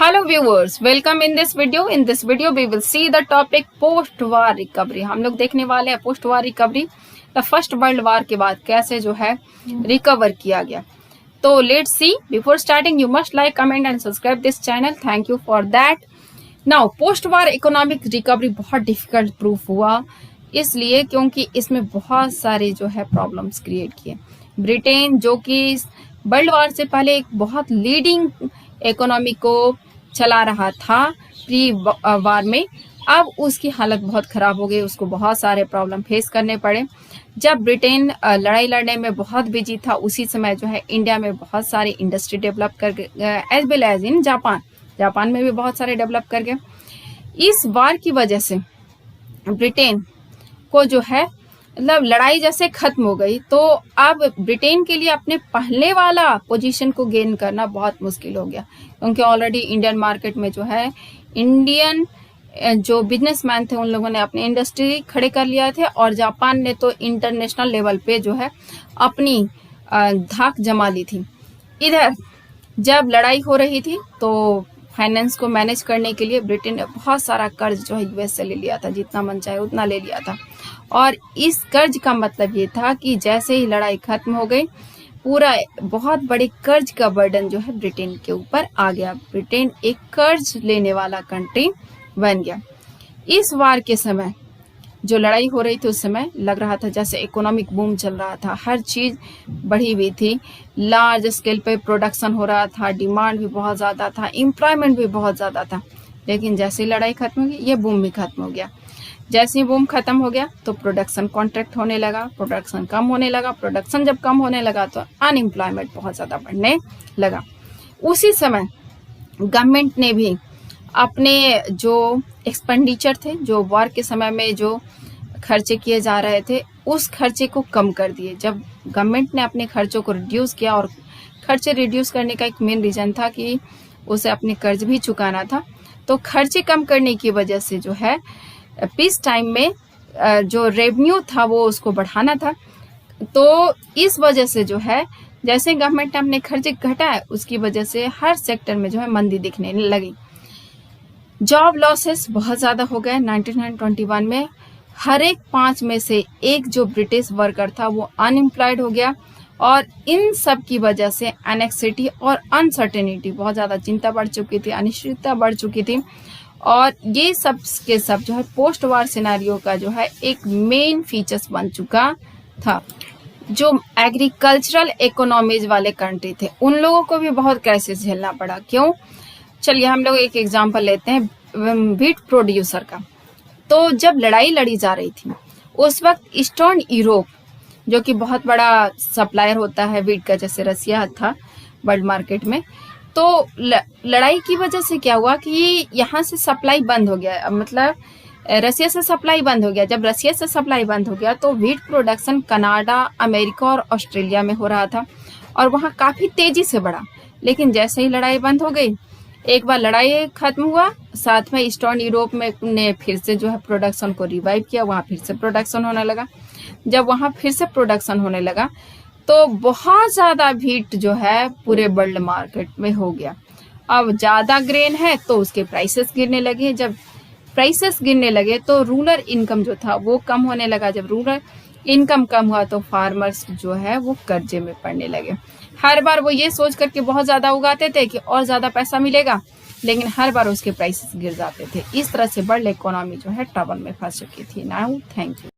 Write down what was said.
Hello viewers, welcome in this video. In this video we will see the topic post war recovery. हम लोग देखने वाले हैं post war recovery, the first world war के बाद कैसे जो है रिकवर किया गया. तो let's see. Before starting you must like, comment and subscribe this channel. Thank you for that. Now post war economic recovery बहुत डिफिकल्ट प्रूफ हुआ, इसलिए क्योंकि इसमें बहुत सारे जो है प्रॉब्लम्स क्रिएट किए. ब्रिटेन जो कि वर्ल्ड वार से पहले एक बहुत लीडिंग इकोनॉमी को चला रहा था प्री वार में, अब उसकी हालत बहुत खराब हो गई. उसको बहुत सारे प्रॉब्लम फेस करने पड़े. जब ब्रिटेन लड़ाई लड़ने में बहुत बिजी था, उसी समय जो है इंडिया में बहुत सारी इंडस्ट्री डेवलप कर as well as in Japan में भी बहुत सारे डेवलप कर गए. इस वार की वजह से ब्रिटेन को जो है मतलब लड़ाई जैसे खत्म हो गई, तो अब ब्रिटेन के लिए अपने पहले वाला पोजीशन को गेन करना बहुत मुश्किल हो गया, क्योंकि ऑलरेडी इंडियन मार्केट में जो है इंडियन जो बिजनेसमैन थे उन लोगों ने अपने इंडस्ट्री खड़े कर लिया थे, और जापान ने तो इंटरनेशनल लेवल पे जो है अपनी धाक जमा ली थी. इधर जब लड़ाई हो रही थी तो फाइनेंस को मैनेज करने के लिए ब्रिटेन ने बहुत सारा कर्ज जो है यूएस से ले लिया था, जितना मन चाहे उतना ले लिया था. और इस कर्ज का मतलब ये था कि जैसे ही लड़ाई खत्म हो गई, पूरा बहुत बड़े कर्ज का बर्डन जो है ब्रिटेन के ऊपर आ गया. ब्रिटेन एक कर्ज लेने वाला कंट्री बन गया. इस वार के समय जो लड़ाई हो रही थी, उस समय लग रहा था जैसे इकोनॉमिक बूम चल रहा था, हर चीज बढ़ी हुई थी, लार्ज स्केल पे प्रोडक्शन हो रहा था, डिमांड भी बहुत ज्यादा था, एम्प्लॉयमेंट भी बहुत ज्यादा था. लेकिन जैसे ही लड़ाई खत्म हो गई, ये बूम भी खत्म हो गया. जैसे ही बूम खत्म हो गया तो प्रोडक्शन कॉन्ट्रैक्ट होने लगा, प्रोडक्शन कम होने लगा. प्रोडक्शन जब कम होने लगा तो अनएम्प्लॉयमेंट बहुत ज्यादा बढ़ने लगा. उसी समय गवर्नमेंट ने भी अपने जो एक्सपेंडिचर थे, जो वॉर के समय में जो खर्चे किए जा रहे थे, उस खर्चे को कम कर दिए. जब गवर्नमेंट ने अपने खर्चों को रिड्यूस किया, और खर्चे रिड्यूस करने का एक मेन रीजन था कि उसे अपने कर्ज भी चुकाना था, तो खर्चे कम करने की वजह से जो है पीस टाइम में जो रेवेन्यू था वो उसको बढ़ाना था. तो इस वजह से जो है जैसे गवर्नमेंट ने अपने खर्चे घटाए, उसकी वजह से हर सेक्टर में जो है मंदी दिखने लगी. जॉब लॉसेस बहुत ज्यादा हो गए. 1921 में हर एक 5 में से एक जो ब्रिटिश वर्कर था वो अनएम्प्लॉयड हो गया, और इन सब की वजह से एनेक्सिटी और अनसर्टेनिटी बहुत ज्यादा चिंता बढ़ चुकी थी, अनिश्चितता बढ़ चुकी थी. और ये सब के सब जो है पोस्ट वार सिनेरियो का जो है एक मेन फीचर्स बन चुका था. जो एग्रीकल्चरल इकोनॉमीज वाले कंट्री थे, उन लोगों को भी बहुत क्राइसिस झेलना पड़ा. क्यों? चलिए हम लोग एक एग्जांपल लेते हैं व्हीट प्रोड्यूसर का. तो जब लड़ाई लड़ी जा रही थी, उस वक्त ईस्टर्न यूरोप जो कि बहुत बड़ा सप्लायर होता है व्हीट का, जैसे रसिया था वर्ल्ड मार्केट में, तो लड़ाई की वजह से क्या हुआ कि यहाँ से सप्लाई बंद हो गया. मतलब रसिया से सप्लाई बंद हो गया. जब रसिया से सप्लाई बंद हो गया तो व्हीट प्रोडक्शन कनाडा, अमेरिका और ऑस्ट्रेलिया में हो रहा था, और वहाँ काफी तेजी से बढ़ा. लेकिन जैसे ही लड़ाई बंद हो गई, एक बार लड़ाई खत्म हुआ, साथ में ईस्टर्न यूरोप में ने फिर से जो है प्रोडक्शन को रिवाइव किया, वहां फिर से प्रोडक्शन होने लगा. जब वहां फिर से प्रोडक्शन होने लगा तो बहुत ज्यादा व्हीट जो है पूरे वर्ल्ड मार्केट में हो गया. अब ज्यादा ग्रेन है तो उसके प्राइसेस गिरने लगे. जब प्राइसेस गिरने लगे तो रूरल इनकम जो था वो कम होने लगा. जब रूरल इनकम कम हुआ तो फार्मर्स जो है वो कर्जे में पड़ने लगे. हर बार वो ये सोच करके बहुत ज्यादा उगाते थे कि और ज्यादा पैसा मिलेगा, लेकिन हर बार उसके प्राइसेस गिर जाते थे. इस तरह से वर्ल्ड इकोनॉमी जो है ट्रबल में फंस चुकी थी. Now thank you.